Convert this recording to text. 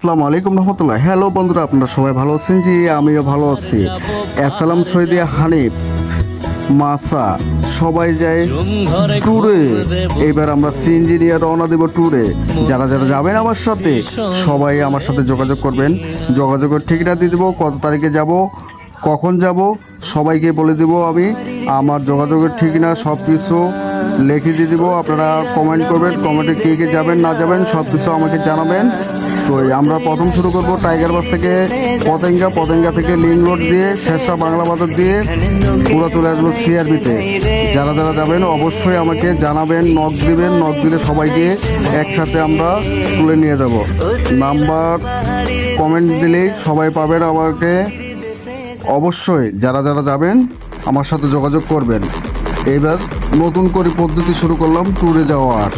আসসালামু আলাইকুম রহমতুল্লাহ। হ্যালো বন্ধুরা, আপনারা সবাই ভালো আছেন? জি, আমিও ভালো আছি। আসসালাম সৈদিয়া, হানিফ, মাসা সবাই যায় ট্যুরে। এবার আমরা সিএনজি নিয়ে রওনা দেব ট্যুরে। যারা যারা যাবেন আমার সাথে, সবাই আমার সাথে যোগাযোগ করবেন। যোগাযোগের ঠিকানা দিয়ে দেবো, কত তারিখে যাব, কখন যাব, সবাইকে বলে দেব। আমি আমার যোগাযোগের ঠিকানা সব কিছু লিখে দিয়ে দেবো। আপনারা কমেন্ট করবেন, কমেন্টে কে কে যাবেন না যাবেন সব কিছু আমাকে জানাবেন। তো আমরা প্রথম শুরু করব টাইগার বাস থেকে পতেঙ্গা থেকে লিং রোড দিয়ে শেরশাহ বাংলা বাজার দিয়ে পুরো চলে আসবো সিআরবিতে। যারা যারা যাবেন অবশ্যই আমাকে জানাবেন, নক দিবেন। নক দিলে সবাইকে একসাথে আমরা তুলে নিয়ে যাব। নাম্বার কমেন্ট দিলেই সবাই পাবেন আমাকে। অবশ্যই যারা যারা যাবেন আমার সাথে যোগাযোগ করবেন। এবার নতুন করে পদ্ধতি শুরু করলাম ট্যুরে যাওয়ার।